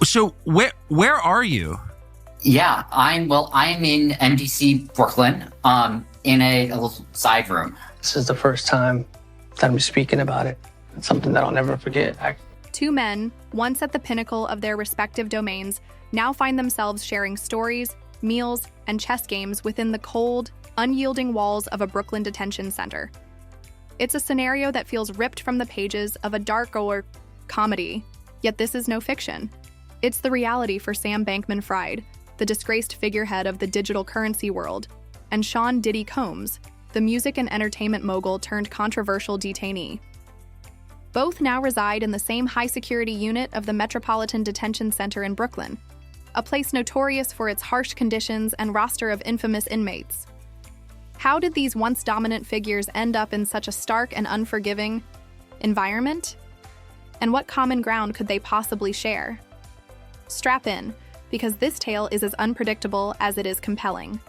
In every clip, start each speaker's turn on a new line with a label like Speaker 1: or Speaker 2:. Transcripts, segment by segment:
Speaker 1: So where are you?
Speaker 2: Yeah, I'm in MDC Brooklyn, in a little side room.
Speaker 3: This is the first time that I'm speaking about it. It's something that I'll never forget.
Speaker 4: Two men, once at the pinnacle of their respective domains, now find themselves sharing stories, meals, and chess games within the cold, unyielding walls of a Brooklyn detention center. It's a scenario that feels ripped from the pages of a darker comedy, yet this is no fiction. It's the reality for Sam Bankman-Fried, the disgraced figurehead of the digital currency world, and Sean Diddy Combs, the music and entertainment mogul turned controversial detainee. Both now reside in the same high-security unit of the Metropolitan Detention Center in Brooklyn, a place notorious for its harsh conditions and roster of infamous inmates. How did these once dominant figures end up in such a stark and unforgiving environment? And what common ground could they possibly share? Strap in, because this tale is as unpredictable as it is compelling.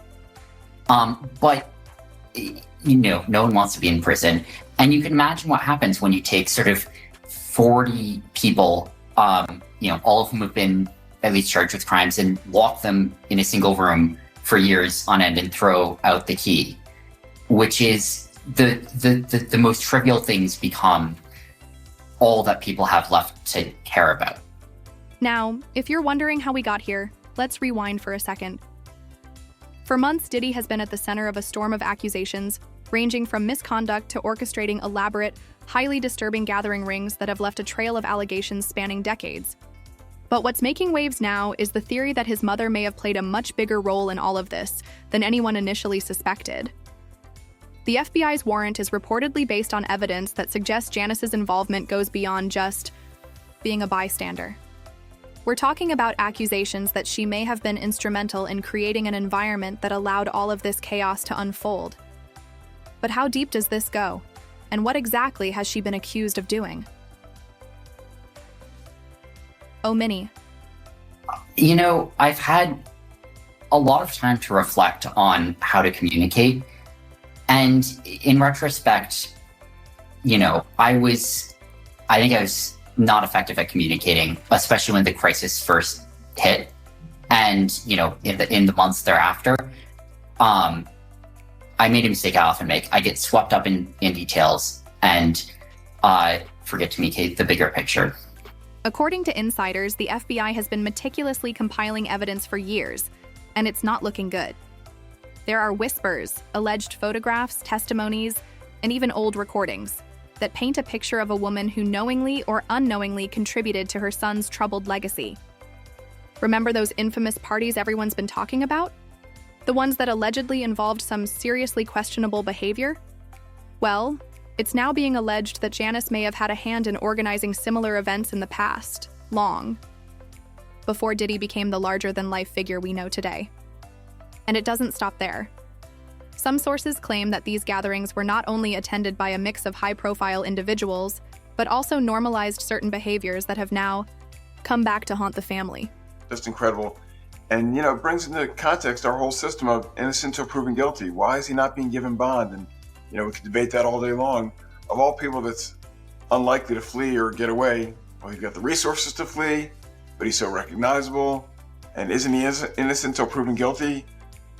Speaker 2: But, no one wants to be in prison. And you can imagine what happens when you take sort of 40 people, all of whom have been at least charged with crimes, and lock them in a single room for years on end and throw out the key, which is the most trivial things become all that people have left to care about.
Speaker 4: Now, if you're wondering how we got here, let's rewind for a second. For months, Diddy has been at the center of a storm of accusations, ranging from misconduct to orchestrating elaborate, highly disturbing gathering rings that have left a trail of allegations spanning decades. But what's making waves now is the theory that his mother may have played a much bigger role in all of this than anyone initially suspected. The FBI's warrant is reportedly based on evidence that suggests Janice's involvement goes beyond just being a bystander. We're talking about accusations that she may have been instrumental in creating an environment that allowed all of this chaos to unfold. But how deep does this go? And what exactly has she been accused of doing? Oh, Minnie.
Speaker 2: I've had a lot of time to reflect on how to communicate. And in retrospect, I think I was not effective at communicating, especially when the crisis first hit. And, in the months thereafter, I made a mistake I often make. I get swept up in details and forget to communicate the bigger picture.
Speaker 4: According to insiders, the FBI has been meticulously compiling evidence for years, and it's not looking good. There are whispers, alleged photographs, testimonies, and even old recordings that paint a picture of a woman who knowingly or unknowingly contributed to her son's troubled legacy. Remember those infamous parties everyone's been talking about? The ones that allegedly involved some seriously questionable behavior? Well, it's now being alleged that Janice may have had a hand in organizing similar events in the past, long before Diddy became the larger-than-life figure we know today. And it doesn't stop there. Some sources claim that these gatherings were not only attended by a mix of high-profile individuals, but also normalized certain behaviors that have now come back to haunt the family.
Speaker 5: Just incredible. And, it brings into context our whole system of innocent until proven guilty. Why is he not being given bond? And, we could debate that all day long. Of all people that's unlikely to flee or get away, well, he's got the resources to flee, but he's so recognizable. And isn't he innocent until proven guilty?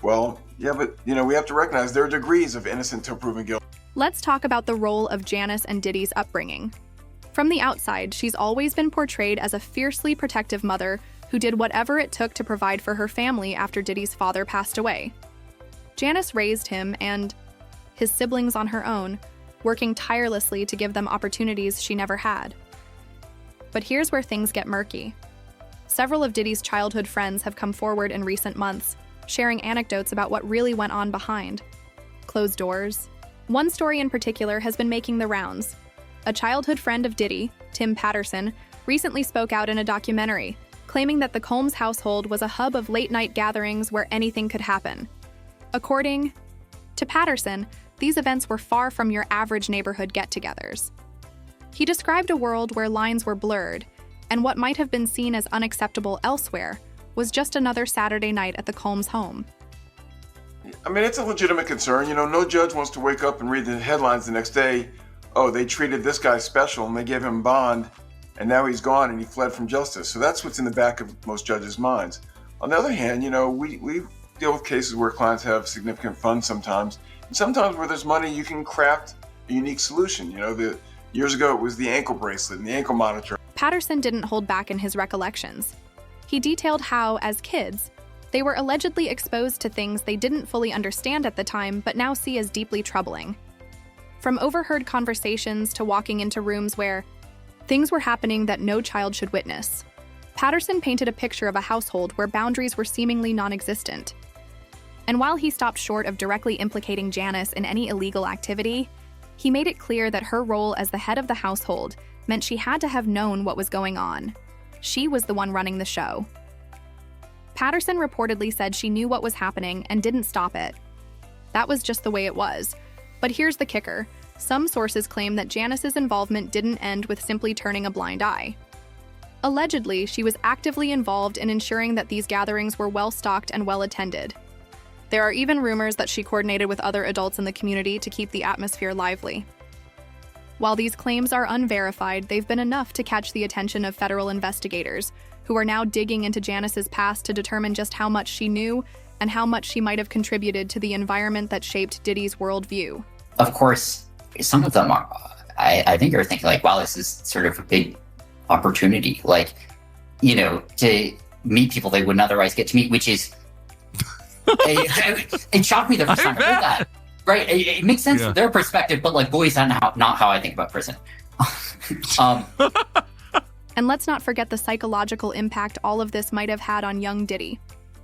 Speaker 5: Well, yeah, but, we have to recognize there are degrees of innocent until proven guilty.
Speaker 4: Let's talk about the role of Janice and Diddy's upbringing. From the outside, she's always been portrayed as a fiercely protective mother who did whatever it took to provide for her family after Diddy's father passed away. Janice raised him and his siblings on her own, working tirelessly to give them opportunities she never had. But here's where things get murky. Several of Diddy's childhood friends have come forward in recent months, sharing anecdotes about what really went on behind closed doors. One story in particular has been making the rounds. A childhood friend of Diddy, Tim Patterson, recently spoke out in a documentary, claiming that the Combs household was a hub of late-night gatherings where anything could happen. According to Patterson, these events were far from your average neighborhood get-togethers. He described a world where lines were blurred, and what might have been seen as unacceptable elsewhere was just another Saturday night at the Combs home.
Speaker 5: It's a legitimate concern. No judge wants to wake up and read the headlines the next day, oh, they treated this guy special and they gave him bond, and now he's gone and he fled from justice. So that's what's in the back of most judges' minds. On the other hand, we deal with cases where clients have significant funds sometimes, and sometimes where there's money, you can craft a unique solution. Years ago, it was the ankle bracelet and the ankle monitor.
Speaker 4: Patterson didn't hold back in his recollections. He detailed how, as kids, they were allegedly exposed to things they didn't fully understand at the time but now see as deeply troubling. From overheard conversations to walking into rooms where things were happening that no child should witness, Patterson painted a picture of a household where boundaries were seemingly non-existent. And while he stopped short of directly implicating Janice in any illegal activity, he made it clear that her role as the head of the household meant she had to have known what was going on. She was the one running the show. Patterson reportedly said she knew what was happening and didn't stop it. That was just the way it was. But here's the kicker. Some sources claim that Janice's involvement didn't end with simply turning a blind eye. Allegedly, she was actively involved in ensuring that these gatherings were well-stocked and well-attended. There are even rumors that she coordinated with other adults in the community to keep the atmosphere lively. While these claims are unverified, they've been enough to catch the attention of federal investigators, who are now digging into Janice's past to determine just how much she knew and how much she might have contributed to the environment that shaped Diddy's worldview.
Speaker 2: Of course, some of them are, I think are thinking like, wow, this is sort of a big opportunity, to meet people they wouldn't otherwise get to meet, which is, it shocked me the first time I heard that. Right, it makes sense from their perspective, but boy, is that not how I think about prison.
Speaker 4: And let's not forget the psychological impact all of this might have had on young Diddy.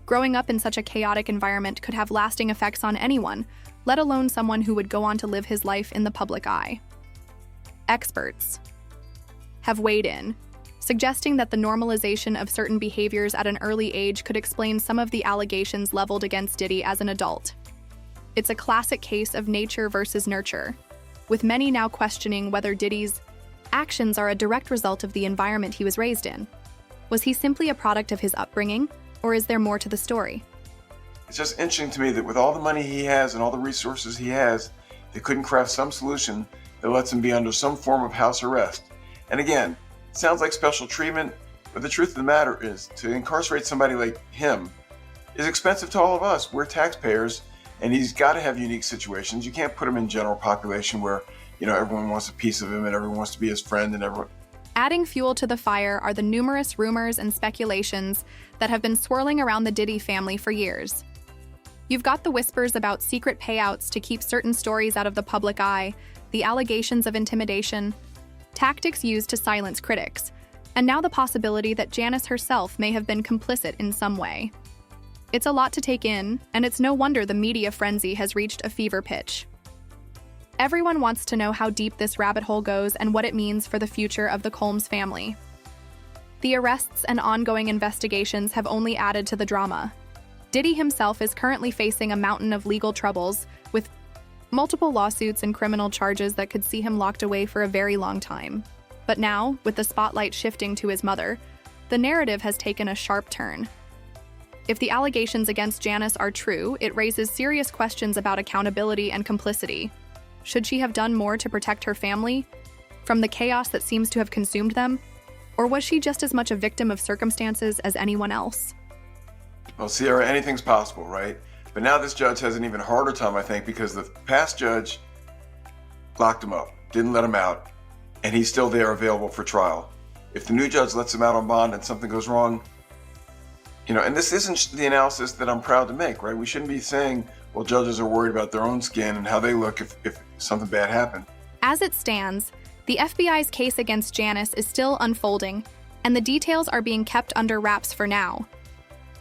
Speaker 4: Growing up in such a chaotic environment could have lasting effects on anyone, let alone someone who would go on to live his life in the public eye. Experts have weighed in, suggesting that the normalization of certain behaviors at an early age could explain some of the allegations leveled against Diddy as an adult. It's a classic case of nature versus nurture, with many now questioning whether Diddy's actions are a direct result of the environment he was raised in. Was he simply a product of his upbringing, or is there more to the story?
Speaker 5: It's just interesting to me that with all the money he has and all the resources he has, they couldn't craft some solution that lets him be under some form of house arrest. And again, it sounds like special treatment, but the truth of the matter is, to incarcerate somebody like him is expensive to all of us. We're taxpayers, and he's got to have unique situations. You can't put him in general population where, everyone wants a piece of him and everyone wants to be his friend and everyone.
Speaker 4: Adding fuel to the fire are the numerous rumors and speculations that have been swirling around the Diddy family for years. You've got the whispers about secret payouts to keep certain stories out of the public eye, the allegations of intimidation, tactics used to silence critics, and now the possibility that Janice herself may have been complicit in some way. It's a lot to take in, and it's no wonder the media frenzy has reached a fever pitch. Everyone wants to know how deep this rabbit hole goes and what it means for the future of the Combs family. The arrests and ongoing investigations have only added to the drama. Diddy himself is currently facing a mountain of legal troubles, with multiple lawsuits and criminal charges that could see him locked away for a very long time. But now, with the spotlight shifting to his mother, the narrative has taken a sharp turn. If the allegations against Janice are true, it raises serious questions about accountability and complicity. Should she have done more to protect her family from the chaos that seems to have consumed them? Or was she just as much a victim of circumstances as anyone else?
Speaker 5: Well, Sierra, anything's possible, right? But now this judge has an even harder time, I think, because the past judge locked him up, didn't let him out, and he's still there available for trial. If the new judge lets him out on bond and something goes wrong, and this isn't the analysis that I'm proud to make, right? We shouldn't be saying, well, judges are worried about their own skin and how they look if something bad happened.
Speaker 4: As it stands, the FBI's case against Janice is still unfolding, and the details are being kept under wraps for now.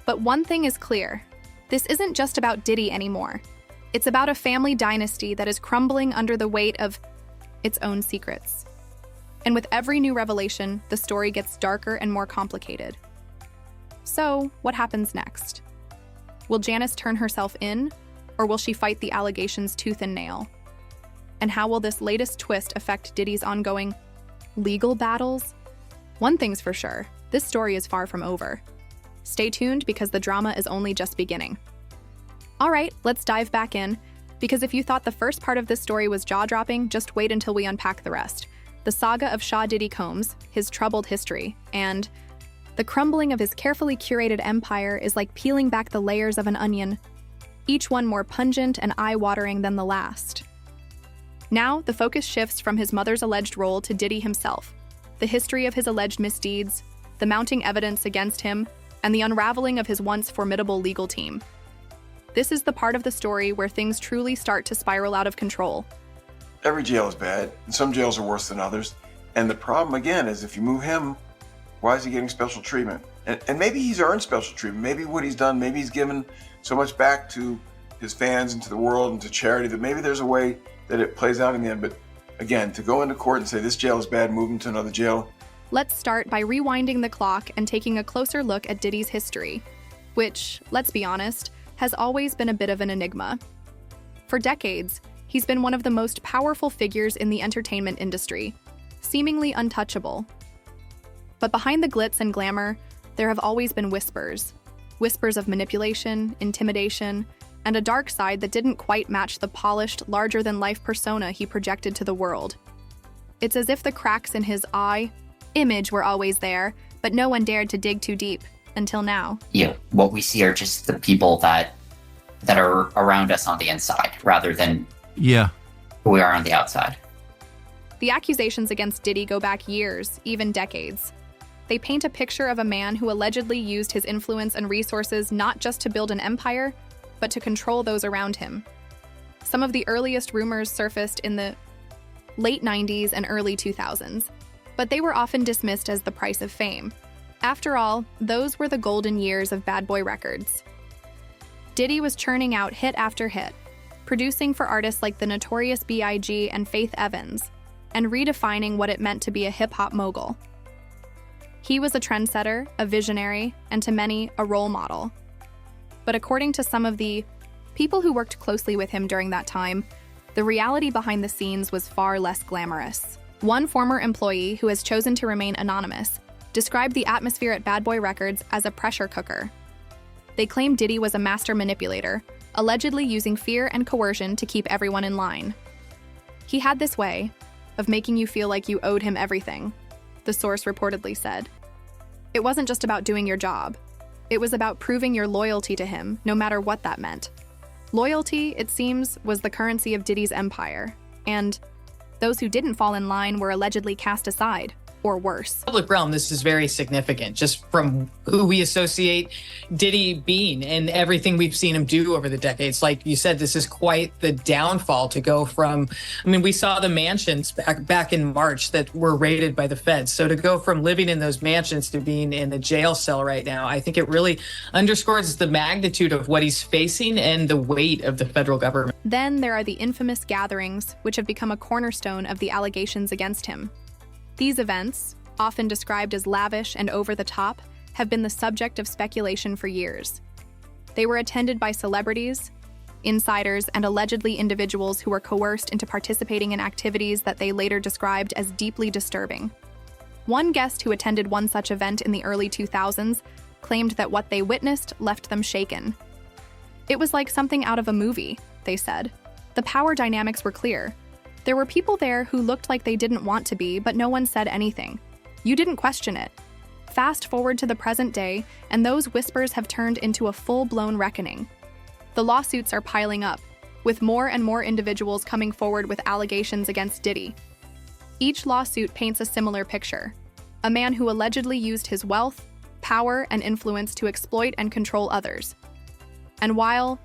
Speaker 4: But one thing is clear. This isn't just about Diddy anymore. It's about a family dynasty that is crumbling under the weight of its own secrets. And with every new revelation, the story gets darker and more complicated. So, what happens next? Will Janice turn herself in, or will she fight the allegations tooth and nail? And how will this latest twist affect Diddy's ongoing legal battles? One thing's for sure, this story is far from over. Stay tuned because the drama is only just beginning. All right, let's dive back in, because if you thought the first part of this story was jaw-dropping, just wait until we unpack the rest. the saga of Shah Diddy Combs, his troubled history, and the crumbling of his carefully curated empire is like peeling back the layers of an onion, each one more pungent and eye-watering than the last. Now, the focus shifts from his mother's alleged role to Diddy himself, the history of his alleged misdeeds, the mounting evidence against him, and the unraveling of his once formidable legal team. This is the part of the story where things truly start to spiral out of control.
Speaker 5: Every jail is bad, and some jails are worse than others. And the problem, again, is if you move him, why is he getting special treatment? And maybe he's earned special treatment. Maybe what he's done, maybe he's given so much back to his fans and to the world and to charity that maybe there's a way that it plays out in the end. But again, to go into court and say this jail is bad, move him to another jail.
Speaker 4: Let's start by rewinding the clock and taking a closer look at Diddy's history, which, let's be honest, has always been a bit of an enigma. For decades, he's been one of the most powerful figures in the entertainment industry, seemingly untouchable. But behind the glitz and glamour, there have always been whispers of manipulation, intimidation, and a dark side that didn't quite match the polished, larger-than-life persona he projected to the world. It's as if the cracks in his image were always there, but no one dared to dig too deep, until now.
Speaker 2: Yeah, what we see are just the people that are around us on the inside, rather than who we are on the outside.
Speaker 4: The accusations against Diddy go back years, even decades. They paint a picture of a man who allegedly used his influence and resources not just to build an empire, but to control those around him. Some of the earliest rumors surfaced in the late 90s and early 2000s, but they were often dismissed as the price of fame. After all, those were the golden years of Bad Boy Records. Diddy was churning out hit after hit, producing for artists like the Notorious B.I.G. and Faith Evans, and redefining what it meant to be a hip-hop mogul. He was a trendsetter, a visionary, and to many, a role model. But according to some of the people who worked closely with him during that time, the reality behind the scenes was far less glamorous. One former employee who has chosen to remain anonymous described the atmosphere at Bad Boy Records as a pressure cooker. They claimed Diddy was a master manipulator, allegedly using fear and coercion to keep everyone in line. He had this way of making you feel like you owed him everything, the source reportedly said. It wasn't just about doing your job. It was about proving your loyalty to him, no matter what that meant. Loyalty, it seems, was the currency of Diddy's empire, and those who didn't fall in line were allegedly cast aside, or worse.
Speaker 6: Public realm, this is very significant, just from who we associate Diddy being and everything we've seen him do over the decades. Like you said, this is quite the downfall to go from, we saw the mansions back in March that were raided by the feds. So to go from living in those mansions to being in a jail cell right now, I think it really underscores the magnitude of what he's facing and the weight of the federal government.
Speaker 4: Then there are the infamous gatherings, which have become a cornerstone of the allegations against him. These events, often described as lavish and over the top, have been the subject of speculation for years. They were attended by celebrities, insiders, and allegedly individuals who were coerced into participating in activities that they later described as deeply disturbing. One guest who attended one such event in the early 2000s claimed that what they witnessed left them shaken. It was like something out of a movie, they said. The power dynamics were clear. There were people there who looked like they didn't want to be, but no one said anything. You didn't question it. Fast forward to the present day, and those whispers have turned into a full-blown reckoning. The lawsuits are piling up, with more and more individuals coming forward with allegations against Diddy. Each lawsuit paints a similar picture. A man who allegedly used his wealth, power, and influence to exploit and control others. And while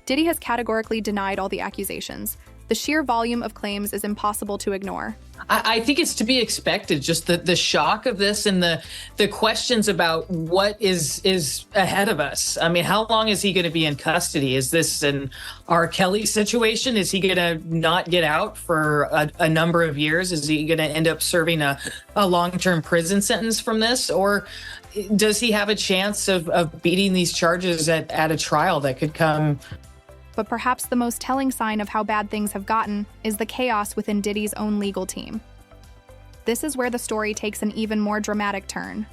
Speaker 4: Diddy has categorically denied all the accusations, the sheer volume of claims is impossible to ignore.
Speaker 6: I think it's to be expected, just the shock of this and the questions about what is ahead of us. How long is he going to be in custody? Is this an R. Kelly situation? Is he going to not get out for a number of years? Is he going to end up serving a long-term prison sentence from this? Or does he have a chance of beating these charges at a trial that could come?
Speaker 4: But perhaps the most telling sign of how bad things have gotten is the chaos within Diddy's own legal team. This is where the story takes an even more dramatic turn.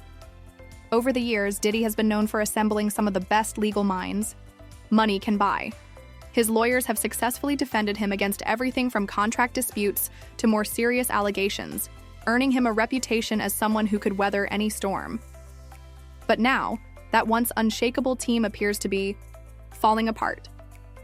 Speaker 4: Over the years, Diddy has been known for assembling some of the best legal minds money can buy. His lawyers have successfully defended him against everything from contract disputes to more serious allegations, earning him a reputation as someone who could weather any storm. But now, that once unshakable team appears to be falling apart.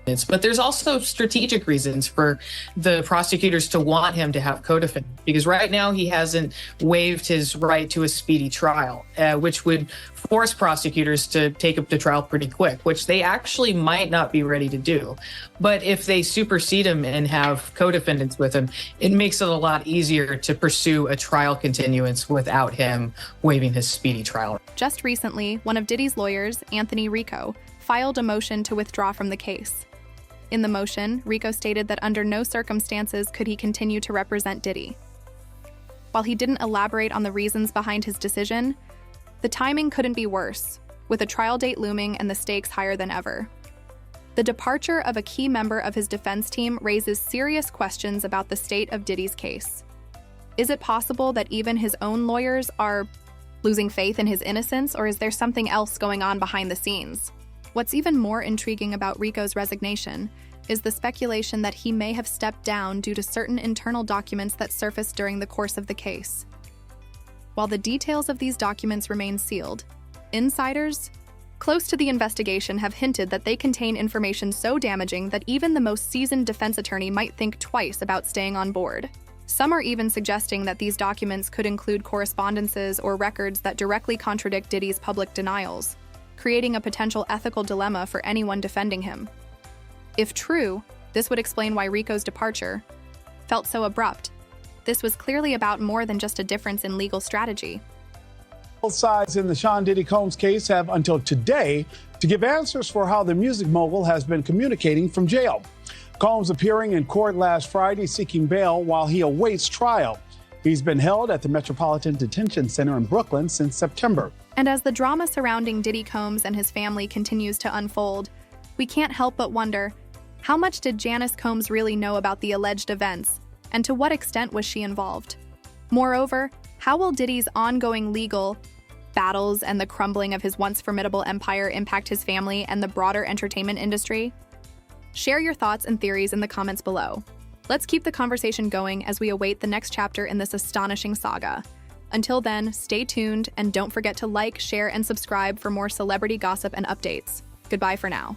Speaker 6: But there's also strategic reasons for the prosecutors to want him to have co-defendants, because right now he hasn't waived his right to a speedy trial, which would force prosecutors to take him to trial pretty quick, which they actually might not be ready to do. But if they supersede him and have co-defendants with him, it makes it a lot easier to pursue a trial continuance without him waiving his speedy trial.
Speaker 4: Just recently, one of Diddy's lawyers, Anthony Rico, filed a motion to withdraw from the case. In the motion, Rico stated that under no circumstances could he continue to represent Diddy. While he didn't elaborate on the reasons behind his decision, the timing couldn't be worse, with a trial date looming and the stakes higher than ever. The departure of a key member of his defense team raises serious questions about the state of Diddy's case. Is it possible that even his own lawyers are losing faith in his innocence, or is there something else going on behind the scenes? What's even more intriguing about Rico's resignation is the speculation that he may have stepped down due to certain internal documents that surfaced during the course of the case. While the details of these documents remain sealed, insiders close to the investigation have hinted that they contain information so damaging that even the most seasoned defense attorney might think twice about staying on board. Some are even suggesting that these documents could include correspondences or records that directly contradict Diddy's public denials, creating a potential ethical dilemma for anyone defending him. If true, this would explain why Rico's departure felt so abrupt. This was clearly about more than just a difference in legal strategy.
Speaker 7: Both sides in the Sean Diddy Combs case have until today to give answers for how the music mogul has been communicating from jail. Combs appearing in court last Friday seeking bail while he awaits trial. He's been held at the Metropolitan Detention Center in Brooklyn since September.
Speaker 4: And as the drama surrounding Diddy Combs and his family continues to unfold, we can't help but wonder, how much did Janice Combs really know about the alleged events, and to what extent was she involved? Moreover, how will Diddy's ongoing legal battles and the crumbling of his once formidable empire impact his family and the broader entertainment industry? Share your thoughts and theories in the comments below. Let's keep the conversation going as we await the next chapter in this astonishing saga. Until then, stay tuned and don't forget to like, share, and subscribe for more celebrity gossip and updates. Goodbye for now.